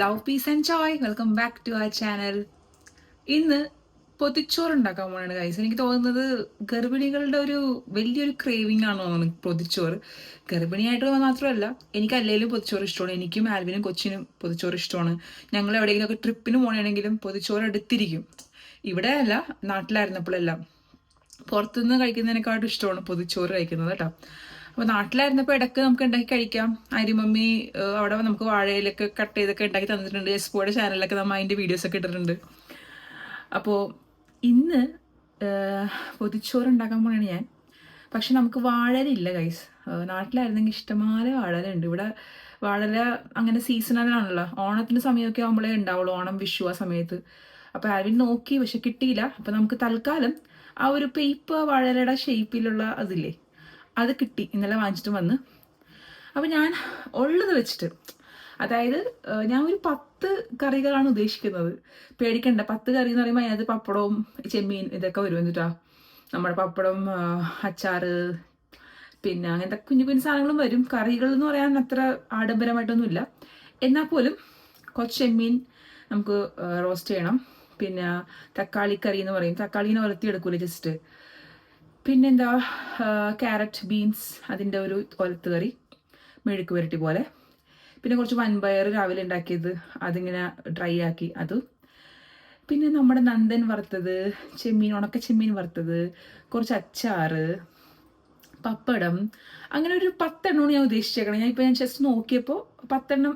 Love peace and joy, welcome back to our channel. ഇന്ന് പൊതിച്ചോറ് ഉണ്ടാക്കാൻ പോവാണ് ഗൈസ്. എനിക്ക് തോന്നുന്നത് ഗർഭിണികളുടെ ഒരു വലിയൊരു ക്രേവിംഗ് ആണോ തോന്നുന്നു പൊതിച്ചോറ്. ഗർഭിണിയായിട്ട് മാത്രമല്ല, എനിക്ക് അല്ലെങ്കിലും പൊതിച്ചോറ് ഇഷ്ടമാണ്. എനിക്കും ആൽവിനും കൊച്ചിനും പൊതിച്ചോറ് ഇഷ്ടമാണ്. ഞങ്ങൾ എവിടെയെങ്കിലുമൊക്കെ ട്രിപ്പിന് പോകണമെങ്കിലും പൊതിച്ചോറ് എടുത്തിരിക്കും. ഇവിടെ അല്ല, നാട്ടിലായിരുന്നപ്പോഴെല്ലാം പുറത്തുനിന്ന് കഴിക്കുന്നതിനെക്കാട്ടും ഇഷ്ടമാണ് പൊതിച്ചോറ് കഴിക്കുന്നത് കേട്ടോ. അപ്പോൾ നാട്ടിലായിരുന്നപ്പോൾ ഇടയ്ക്ക് നമുക്ക് ഉണ്ടാക്കി കഴിക്കാം. അരിമമ്മി അവിടെ നമുക്ക് വാഴയിലൊക്കെ കട്ട് ചെയ്തൊക്കെ ഉണ്ടാക്കി തന്നിട്ടുണ്ട്. എസ്പോയുടെ ചാനലിലൊക്കെ നമ്മൾ അതിൻ്റെ വീഡിയോസൊക്കെ ഇട്ടിട്ടുണ്ട്. അപ്പോൾ ഇന്ന് പൊതിച്ചോറ് ഉണ്ടാക്കാൻ പോകണതാണ് ഞാൻ. പക്ഷെ നമുക്ക് വാഴയില്ല ഗൈസ്. നാട്ടിലായിരുന്നെങ്കിൽ ഇഷ്ടംപോലെ വാഴലുണ്ട്. ഇവിടെ വാഴല അങ്ങനെ സീസണലാണല്ലോ. ഓണത്തിൻ്റെ സമയമൊക്കെ ആകുമ്പോഴേ ഉണ്ടാവുള്ളൂ, ഓണം വിഷു ആ സമയത്ത്. അപ്പോൾ ആരും നോക്കി, പക്ഷെ കിട്ടിയില്ല. അപ്പോൾ നമുക്ക് തൽക്കാലം ആ ഒരു പേപ്പർ വാഴലയുടെ ഷേപ്പിലുള്ള അതില്ലേ, അത് കിട്ടി. ഇന്നലെ വാങ്ങിച്ചിട്ട് വന്ന്. അപ്പോൾ ഞാൻ ഉള്ളത് വെച്ചിട്ട്, അതായത് ഞാൻ ഒരു 10 കറികളാണ് ഉദ്ദേശിക്കുന്നത്. പേടിക്കണ്ട, 10 കറി എന്ന് പറയുമ്പോൾ അതിനകത്ത് പപ്പടവും ചെമ്മീൻ ഇതൊക്കെ വരും. എന്നിട്ടാ നമ്മുടെ പപ്പടം, അച്ചാറ്, പിന്നെ അങ്ങനത്തെ കുഞ്ഞു കുഞ്ഞു സാധനങ്ങളും വരും. കറികൾ എന്ന് പറയാൻ അത്ര ആഡംബരമായിട്ടൊന്നുമില്ല. എന്നാൽ പോലും കുറച്ച് ചെമ്മീൻ നമുക്ക് റോസ്റ്റ് ചെയ്യണം. പിന്നെ തക്കാളി കറി എന്ന് പറയും, തക്കാളിനെ ഒലത്തിയെടുക്കൂലേ ജസ്റ്റ്. പിന്നെന്താ, ക്യാരറ്റ് ബീൻസ് അതിൻ്റെ ഒരു ഒലത്ത് കറി, മെഴുക്ക് പുരട്ടി പോലെ. പിന്നെ കുറച്ച് വൻപയർ രാവിലെ ഉണ്ടാക്കിയത്, അതിങ്ങനെ ഡ്രൈ ആക്കി അത്. പിന്നെ നമ്മുടെ നന്ദൻ വറുത്തത്, ചെമ്മീൻ, ഉണക്ക ചെമ്മീൻ വറുത്തത്, കുറച്ച് അച്ചാറ്, പപ്പടം. അങ്ങനെ ഒരു 10 എണ്ണമാണ് ഞാൻ ഉദ്ദേശിച്ചേക്കണം. ഞാൻ ജസ്റ്റ് നോക്കിയപ്പോൾ 10 എണ്ണം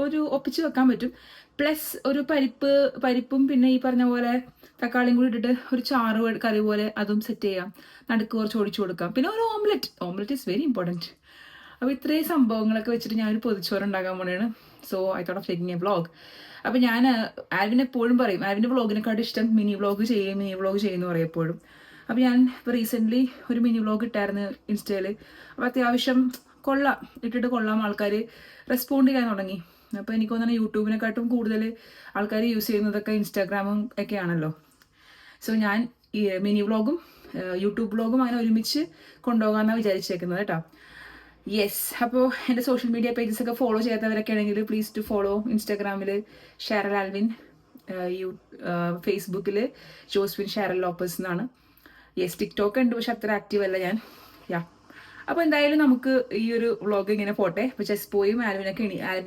ഒരു ഒപ്പിച്ച് വെക്കാൻ പറ്റും. പ്ലസ് ഒരു പരിപ്പും പിന്നെ ഈ പറഞ്ഞ പോലെ തക്കാളിയും കൂടി ഇട്ടിട്ട് ഒരു ചാറ് കറി പോലെ അതും സെറ്റ് ചെയ്യാം. നടുക്ക് കുറച്ച് ഒഴിച്ചു കൊടുക്കാം. പിന്നെ ഒരു ഓംലെറ്റ് ഈസ് വെരി ഇമ്പോർട്ടൻറ്റ്. അപ്പോൾ ഇത്രയും സംഭവങ്ങളൊക്കെ വെച്ചിട്ട് ഞാനൊരു പൊതിച്ചോറ് ഉണ്ടാക്കാൻ പോണെയാണ്. So I thought of taking a vlog. അപ്പോൾ ഞാൻ ആൽവിൻ എപ്പോഴും പറയും, ആൽവിൻ്റെ വ്ളോഗിനെക്കാട്ടും ഇഷ്ടം മിനി വ്ളോഗ് ചെയ്യുമെന്ന് പറയും എപ്പോഴും. അപ്പോൾ ഞാൻ ഇപ്പോൾ റീസെൻ്റ്ലി ഒരു മിനി വ്ളോഗ് ഇട്ടായിരുന്നു ഇൻസ്റ്റയിൽ. അപ്പോൾ അത്യാവശ്യം ഇട്ടിട്ട് കൊള്ളാം, ആൾക്കാർ റെസ്പോണ്ട് ചെയ്യാൻ തുടങ്ങി. അപ്പോൾ എനിക്ക് തോന്നുന്നു യൂട്യൂബിനെക്കാട്ടും കൂടുതൽ ആൾക്കാർ യൂസ് ചെയ്യുന്നതൊക്കെ ഇൻസ്റ്റാഗ്രാമും ഒക്കെ ആണല്ലോ. സോ ഞാൻ ഈ മിനി വ്ളോഗും യൂട്യൂബ് വ്ളോഗും അങ്ങനെ ഒരുമിച്ച് കൊണ്ടുപോകാമെന്നാണ് വിചാരിച്ചേക്കുന്നത് കേട്ടോ. യെസ്. അപ്പോൾ എൻ്റെ സോഷ്യൽ മീഡിയ പേജസൊക്കെ ഫോളോ ചെയ്യാത്തവരൊക്കെ ആണെങ്കിൽ പ്ലീസ് ടു ഫോളോ. ഇൻസ്റ്റാഗ്രാമിൽ ഷാരൽ ആൽവിൻ, ഫേസ്ബുക്കിൽ ജോസ്വിൻ ഷാരൽ ലോപ്പസ് എന്നാണ്. യെസ്, ടിക്ടോക്ക് ഉണ്ട്, പക്ഷെ അത്ര ആക്റ്റീവ് അല്ല ഞാൻ. അപ്പോൾ എന്തായാലും നമുക്ക് ഈ ഒരു വ്ളോഗ് ഇങ്ങനെ പോട്ടെ. അപ്പോൾ ജസ്പോയും ആൽവിനൊക്കെ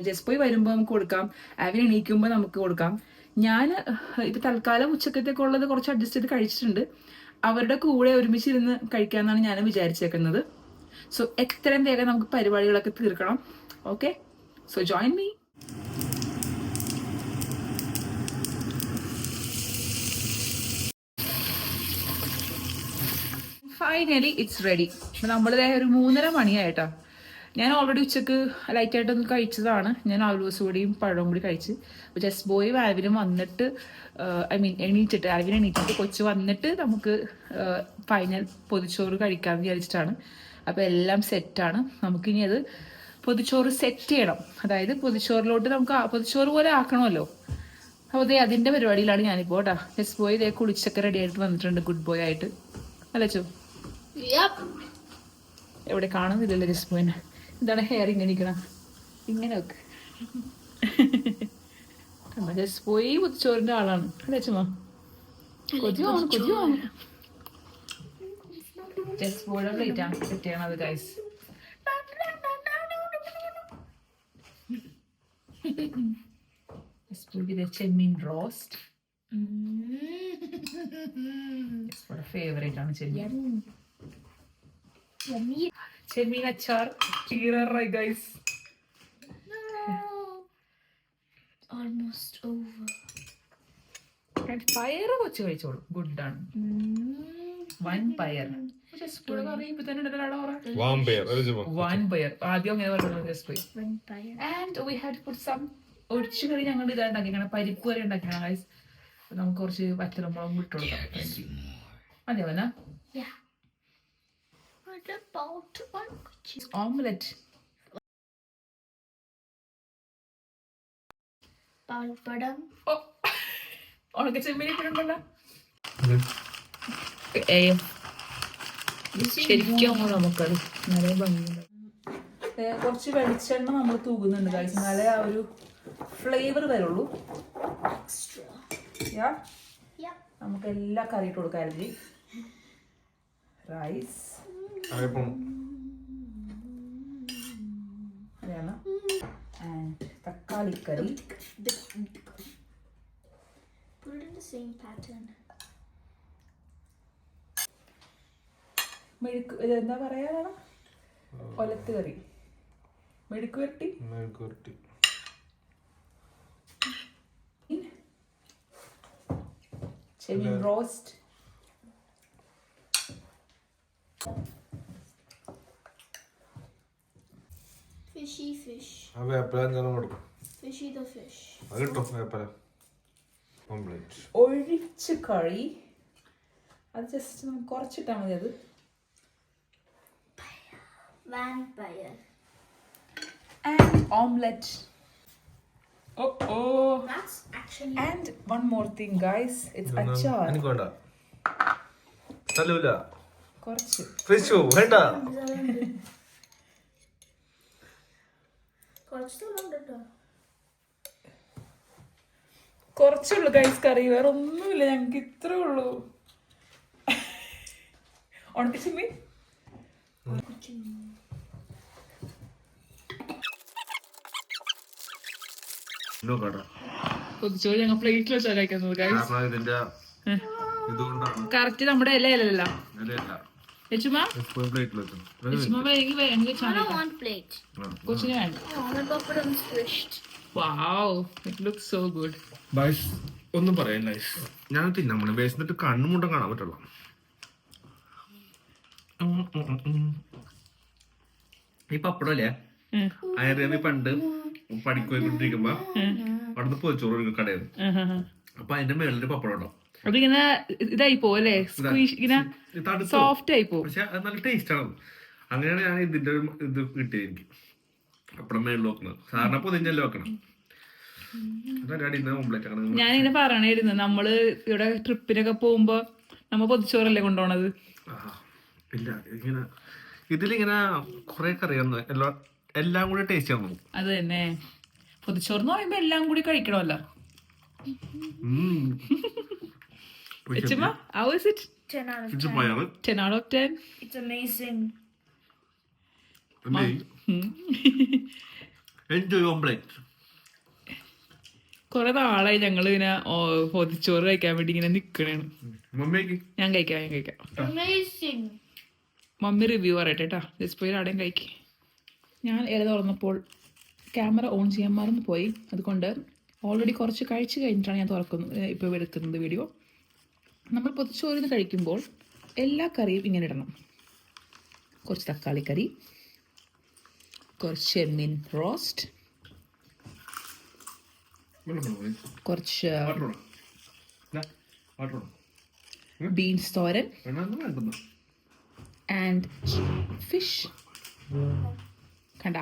ജസ്പോയി വരുമ്പോൾ നമുക്ക് കൊടുക്കാം, ആൽവിൻ എണീക്കുമ്പോൾ നമുക്ക് കൊടുക്കാം. ഞാൻ ഇപ്പോൾ തൽക്കാലം ഉച്ചക്കത്തേക്ക് ഉള്ളത് കുറച്ച് അഡ്ജസ്റ്റ് ചെയ്ത് കഴിച്ചിട്ടുണ്ട്. അവരുടെ കൂടെ ഒരുമിച്ചിരുന്ന് കഴിക്കാമെന്നാണ് ഞാൻ വിചാരിച്ചേക്കുന്നത്. സോ എത്രയും വേഗം നമുക്ക് പരിപാടികളൊക്കെ തീർക്കണം. Okay, so join me. Finally it's ready. അപ്പോൾ നമ്മളിത് ഒരു 3:30 മണിയായിട്ടോ. ഞാൻ ഓൾറെഡി ഉച്ചക്ക് ലൈറ്റായിട്ടൊന്ന് കഴിച്ചതാണ്. ഞാൻ ആലൂസ് കൂടിയും പഴവും കൂടി കഴിച്ച്. അപ്പോൾ ജസ്റ്റ് ബോയും ആൽവിനും വന്നിട്ട്, ആൽവിൻ എണീറ്റിട്ട് കൊച്ചു വന്നിട്ട് നമുക്ക് ഫൈനൽ പൊതിച്ചോറ് കഴിക്കാമെന്ന് വിചാരിച്ചിട്ടാണ്. അപ്പോൾ എല്ലാം സെറ്റാണ്. നമുക്കിനി അത് പൊതിച്ചോറ് സെറ്റ് ചെയ്യണം. അതായത് പൊതിച്ചോറിലോട്ട് നമുക്ക് പൊതിച്ചോറ് പോലെ ആക്കണമല്ലോ. അപ്പോൾ അതിൻ്റെ പരിപാടിയിലാണ് ഞാനിപ്പോൾ കേട്ടോ. ജസ്റ്റ് ബോയ് ഇതേ കുളിച്ചൊക്കെ റെഡി ആയിട്ട് വന്നിട്ടുണ്ട്, ഗുഡ് ബോയ് ആയിട്ട്. അല്ലേ ചോ? എവിടെ കാണുന്നില്ലല്ലോ ജസ്റ്റ് ബോയിനെ. എന്താണ് ഹെയർ ഇങ്ങനെ ഇരിക്കണം, ഇങ്ങനെ ഒക്കെ. ജസ്റ്റ് ബോയ് പൊതിച്ചോറിൻ്റെ ആളാണ്. അല്ലേ ചുമ്മാ കൊതിയാണ്. ജസ്റ്റ് ബോയുടെ പ്ലേറ്റ് ആണ് സെറ്റ് ചെയ്യണത് ഗൈസ്. ചെമ്മീൻ റോസ്റ്റ് ഫേവറേറ്റ് ആണ്. ചെമ്മീൻ അച്ചാർ തീരാറായി ഗൈസ്. Almost over. പയറ് കൊച്ചു കഴിച്ചോളൂ, ഗുഡാണ്. വൻ പയർ ആദ്യം അങ്ങനെ പറഞ്ഞു. ഒഴിച്ചുകറി ഞങ്ങൾ ഇതാണ്ടാക്കിയാണ്, പരിപ്പ് കറി ഉണ്ടാക്കിയാണ് ഗൈസ്. നമുക്ക് കുറച്ച് വറ്റലമുളകും ഇട്ട് കൊടുക്കാം. മതിയാവന ഓംലെറ്റ്. ഉണക്ക ചെമ്മീൻ ഇട്ടിട്ടുണ്ടല്ലോ. ശരിക്കും നമുക്കത് നിറയെ ഭംഗിയുണ്ട്. കുറച്ച് വെളിച്ചെണ്ണ നമ്മൾ തൂകുന്നുണ്ട് ഗൈസ്, എന്നാലേ ആ ഒരു ഫ്ലേവർ വരുള്ളൂ. Extra. യാ Yep. നമുക്ക് എല്ലാ കറി ഇട്ട് കൊടുക്കാറില്ലേ. റൈസ് അയപ്പം അതാണ്. And തക്കാളിക്കറി. Put it in the same pattern. എന്താ പറയാ, ഒലത്ത് കറി, മെഴുക്ക് വരട്ടി, മെഴുക്കുവരട്ടി, ചെമ്മീൻ റോസ്റ്റ്, Fishy fish. ആ വേപ്പല അഞ്ചെണ്ണം കൊടുക്കും. Fishy the fish. അത് കിട്ടും വേപ്പല ഓംപ്ലേറ്റ്. ഒഴിച്ച് കറി. അത് ജസ്റ്റ് നമുക്ക് കുറച്ചിട്ടാൽ മതി. അത് Vampire. And omelette. That's actually. And one more thing guys, it's അച്ചാർ. എനിക്ക് വേണ്ട, തല്ലൂല. കുറച്ച് ഫിഷു വേണ്ട. കുറച്ചുള്ളൂ ഗൈസ് കറി, വേറെ ഒന്നുമില്ല ഞങ്ങൾക്ക്, ഇത്രേ ഉള്ളൂ. ഉണക്കച്ചിമ്മി പൊതിച്ചോറ് ഞങ്ങൾ പ്ലേറ്റിൽ വെച്ചാ കഴിക്കുന്നത് ഗൈസ്. ഇതിന്റെ ഇതുകൊണ്ടാണ് കറക്റ്റ് നമ്മുടെ ഇലയല്ല. യച്ചുമാ പ്ലേറ്റിൽ വെച്ചു. യച്ചുമാ വേഗം വേണമെങ്കിൽ I don't want plate. കൊച്ചിന് വേണ്ട. Oh, my poppadom squished. Wow, it looks so good. ബൈസ് ഒന്നും പറയാൻ നൈസ്. ഞാൻ തിന്നാൻ പോണേ, വേസ്റ്റിട്ട് കണ്ണുമുട്ടം കാണാൻ പറ്റുള്ളൂ. ഈ പപ്പടല്ലേ അയറേബി പണ്ട് പഠിക്കൊണ്ടിരിക്കുമ്പോ അവിടുന്ന് പൊതിച്ചോറ് കടയിൽ, അപ്പൊ അതിന്റെ മേളിലൊരു പപ്പടം ഉണ്ടാവും. അതിങ്ങനെ ഇതായി പോവല്ലേ, ഇങ്ങനെ സോഫ്റ്റ് ആയി പോകും. പക്ഷെ അത് നല്ല ടേസ്റ്റ് ആണ്. അങ്ങനെയാണ് ഞാൻ ഇതിന്റെ ഇത് കിട്ടിയത് എനിക്ക്. പപ്പടം മേളിൽ വെക്കുന്നത് സാധാരണ പൊതിഞ്ഞല്ലോ വെക്കണം. ഞാനിങ്ങനെ പറയണായിരുന്നു, നമ്മള് ഇവിടെ ട്രിപ്പിനൊക്കെ പോകുമ്പോ നമ്മ പൊതിച്ചോറല്ലേ കൊണ്ടുപോണത്. ഇല്ല ഇങ്ങനെ ഇതിലിങ്ങനെ കുറെ കറിയാന്ന് എല്ലാം കൂടി ടേസ്റ്റ് ആവുന്നു. അത് തന്നെ, പൊതിച്ചോറെന്ന് പറയുമ്പോ എല്ലാം കൂടി കഴിക്കണമല്ലോ. How is it? 10 out of 10. 10 out of 10. It's amazing. Enjoy omelette. കൊറേ നാളായി ഞങ്ങൾ ഇങ്ങനെ പൊതിച്ചോറ് കഴിക്കാൻ വേണ്ടി ഇങ്ങനെ നിക്കണേണ്. ഞാൻ കഴിക്കാം. Amazing. മമ്മി റിവ്യൂ പറയട്ടെ കേട്ടാ. ജസ്റ്റ് പോയി ആടെയും കഴിക്കേ. ഞാൻ ഇല തുറന്നപ്പോൾ ക്യാമറ ഓൺ ചെയ്യാൻ മറന്നു പോയി. അതുകൊണ്ട് ഓൾറെഡി കുറച്ച് കഴിച്ച് കഴിഞ്ഞിട്ടാണ് ഞാൻ ഇപ്പോൾ എടുക്കുന്നത് വീഡിയോ. നമ്മൾ പൊതിച്ചോറിന് കഴിക്കുമ്പോൾ എല്ലാ കറിയും ഇങ്ങനെ ഇടണം. കുറച്ച് തക്കാളിക്കറി, കുറച്ച് ചെമ്മീൻ റോസ്റ്റ്, കുറച്ച് ബീൻസ് തോരൻ ആൻഡ് ഫിഷ് കണ്ട,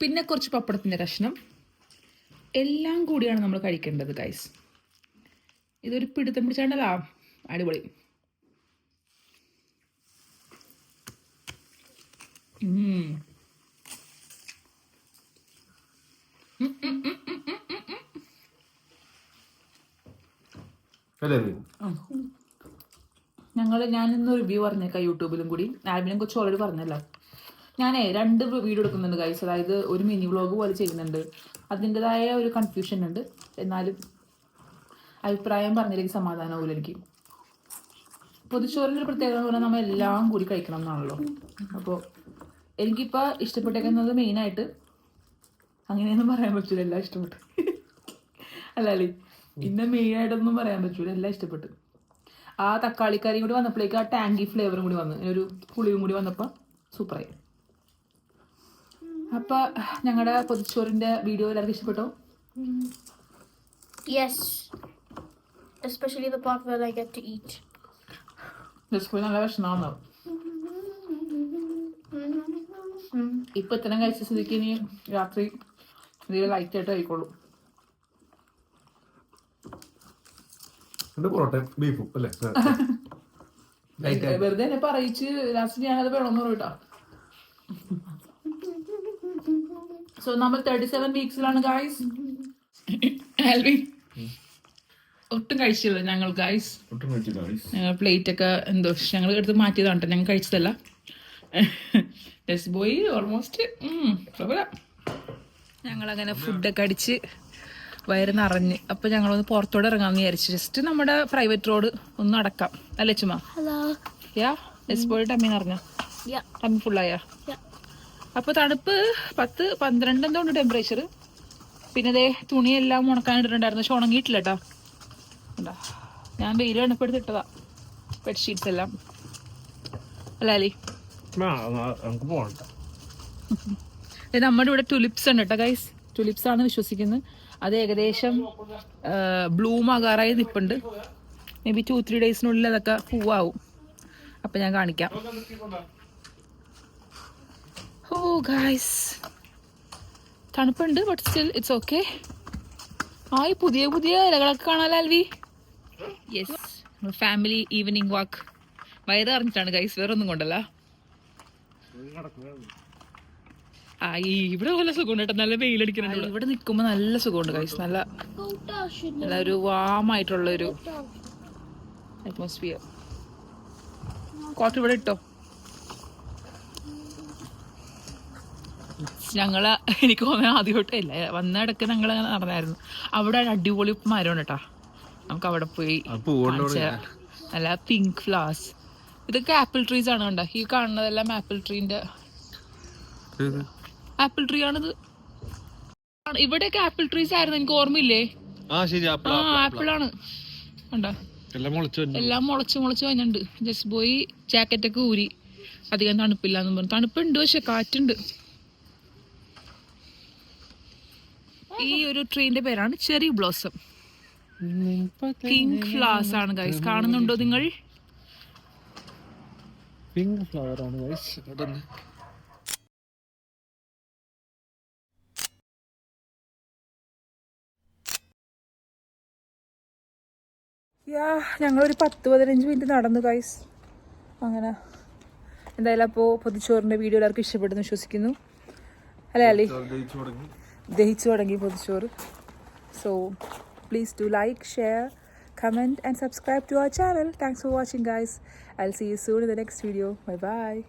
പിന്നെ കുറച്ച് പപ്പടത്തിൻ്റെ കഷ്ണം. എല്ലാം കൂടിയാണ് നമ്മൾ കഴിക്കേണ്ടത് ഗൈസ്. ഇതൊരു പിടുത്തം പിടിച്ചാണ്ടല്ലോ, അടിപൊളി. ഞാനിന്ന് റിവ്യൂ പറഞ്ഞേക്കാം യൂട്യൂബിലും കൂടി. ആൽബിനെ കുറിച്ച് ഓൾറെഡി പറഞ്ഞല്ലോ. ഞാനേ 2 വീഡിയോ എടുക്കുന്നുണ്ട് ഗൈസ്. അതായത് ഒരു മിനി വ്ളോഗ് പോലെ ചെയ്യുന്നുണ്ട്. അതിൻ്റെതായ ഒരു കൺഫ്യൂഷൻ ഉണ്ട്. എന്നാലും അഭിപ്രായം പറഞ്ഞില്ലെങ്കിൽ സമാധാനമാവില്ല എനിക്ക്. പൊതിച്ചോറിൻ്റെ ഒരു പ്രത്യേകത എന്ന് പറഞ്ഞാൽ നമ്മൾ എല്ലാം കൂടി കഴിക്കണം എന്നാണല്ലോ. അപ്പോൾ എനിക്കിപ്പോൾ ഇഷ്ടപ്പെട്ടേക്കുന്നത് മെയിനായിട്ട്, അങ്ങനെയൊന്നും പറയാൻ പറ്റൂല, എല്ലാം ഇഷ്ടപ്പെട്ടു അല്ലേ. ഇന്ന മെയിനായിട്ടൊന്നും പറയാൻ പറ്റൂല, എല്ലാം ഇഷ്ടപ്പെട്ടു. ആ തക്കാളിക്കറിയും കൂടി വന്നപ്പോഴേക്കും ആ ടാങ്കി ഫ്ലേവറും കൂടി വന്നു, ഒരു പുളിയും കൂടി വന്നപ്പോൾ സൂപ്പറായി. അപ്പം ഞങ്ങളുടെ പൊതിച്ചോറിൻ്റെ വീഡിയോ എല്ലാവർക്കും ഇഷ്ടപ്പെട്ടോ? Yes. Especially the part where I get to eat. നല്ല ഭക്ഷണമാണോ? ഇപ്പൊ ഇത്തരം കഴിച്ച സ്ഥിതിക്ക് ഇനി രാത്രി എന്തെങ്കിലും ലൈറ്റായിട്ട് കഴിക്കോളൂ. വെറുതെ എന്നെ പറയിച്ച് ലാസ്റ്റ് ഞാനത് വേണമെന്ന് പറയൂട്ടാ. സോ നമ്മൾ 37 വീക്സിലാണ് ഗായ്സ്. ആൽവിൻ ഒട്ടും കഴിച്ചില്ല ഞങ്ങൾ ഗായ്സ്. ഞങ്ങൾ പ്ലേറ്റ് ഒക്കെ എന്തോ ഞങ്ങൾ എടുത്ത് മാറ്റിയതാണ് കേട്ടോ, ഞങ്ങൾ കഴിച്ചതല്ല. ബോയ് ഓൾമോസ്റ്റ് ഞങ്ങളങ്ങനെ ഫുഡൊക്കെ അടിച്ച് വയറ് നിറഞ്ഞ്. അപ്പം ഞങ്ങളൊന്ന് പുറത്തോടെ ഇറങ്ങാമെന്ന് വിചാരിച്ചു. ജസ്റ്റ് നമ്മുടെ പ്രൈവറ്റ് റോഡ് ഒന്ന് അടക്കാം അല്ലേ ചുമ്മാ? യാ ബോയ് ടമ്മി നിറഞ്ഞ ടമ്മി ഫുള്ളായ. അപ്പോൾ തണുപ്പ് 10-12 എന്തോ ഉണ്ട് ടെമ്പറേച്ചർ. പിന്നെ അതേ തുണിയെല്ലാം ഉണക്കാനിട്ടിട്ടുണ്ടായിരുന്നു, പക്ഷെ ഉണങ്ങിയിട്ടില്ല കേട്ടോ. എന്താ ഞാൻ വെയിൽ കണ്ടപ്പെടുത്തിട്ടതാ ബെഡ്ഷീറ്റ്സ് എല്ലാം അല്ലേ. നമ്മുടെ ഇവിടെ ടുലിപ്സ് ഉണ്ട് കേട്ടോ ഗൈസ്. ടുലിപ്സ് ആണ് വിശ്വസിക്കുന്നത്. അത് ഏകദേശം ബ്ലൂം ആകാറായി നിൽപ്പുണ്ട്. മേ ബി 2-3 ഡേയ്സിനുള്ളിൽ അതൊക്കെ പൂവാവും. അപ്പം ഞാൻ കാണിക്കാം. ഓ ഗൈസ് തണുപ്പുണ്ട്, ബട്ട് സ്റ്റിൽ ഇറ്റ്സ് ഓക്കെ. ഈ പുതിയ പുതിയ ഇലകളൊക്കെ കാണാലോ ആൽവി. യെസ്, ഫാമിലി ഈവനിങ് വാക്ക്. വയറ് അറിഞ്ഞിട്ടാണ് ഗൈസ്, വേറെ ഒന്നും കൊണ്ടല്ല. ഇവിടെ നല്ല സുഖമുണ്ട് കേട്ടോ, നല്ല വെയിലടിക്കുന്നുണ്ട്. ഇവിടെ നിൽക്കുമ്പോൾ നല്ല സുഖമുണ്ട് ഗൈസ്. നല്ല ഒരു വാമായിട്ടുള്ള ഒരു അറ്റ്മോസ്ഫിയർ. കോട്ട് ഇവിടെ ഇട്ടോ. എനിക്ക് തോന്നുന്നത് ആദ്യമായിട്ടില്ല, വന്ന ഇടയ്ക്ക് ഞങ്ങൾ അങ്ങനെ നടന്നായിരുന്നു. അവിടെ അടിപൊളി മരമാണ് കേട്ടോ, നമുക്ക് അവിടെ പോയി നല്ല പിങ്ക് ഫ്ലവേഴ്സ്. ഇതൊക്കെ ആപ്പിൾ ട്രീസ് ആണ് കണ്ടോ, ഈ കാണുന്നതെല്ലാം ആപ്പിൾ ട്രീന്റെ ആപ്പിൾ ട്രീ ആണിത്. ഇവിടെയൊക്കെ ആപ്പിൾ ട്രീസ് ആയിരുന്നു, എനിക്ക് ഓർമ്മയില്ലേ? ആപ്പിൾ ആണ് കണ്ടോ, എല്ലാം മുളച്ച് വന്നിട്ടുണ്ട്. ജസ്റ്റ് പോയി ജാക്കറ്റൊക്കെ ഊരി, അധികം തണുപ്പില്ല എന്ന് പറഞ്ഞു. തണുപ്പുണ്ട് പക്ഷെ കാറ്റുണ്ട്. ഈ ഒരു ട്രീന്റെ പേരാണ് ചെറി ബ്ലോസം. പിങ്ക് ഫ്ലവേഴ്സ് ആണ് ഗൈസ്, കാണുന്നുണ്ടോ നിങ്ങൾ? പിങ്ക് ഫ്ലവർ ആണ് ഗൈസ്. ഞങ്ങളൊരു 10-15 മിനിറ്റ് നടന്നു ഗൈസ്. അങ്ങനെ എന്തായാലും അപ്പോൾ പൊതിച്ചോറിൻ്റെ വീഡിയോ എല്ലാവർക്കും ഇഷ്ടപ്പെടുന്നു വിശ്വസിക്കുന്നു അല്ലേ അല്ലേ? ദഹിച്ചു തുടങ്ങി പൊതിച്ചോറ്. So please do like, share, comment and subscribe to our channel. Thanks for watching guys. I'll see you soon in the next video. Bye bye.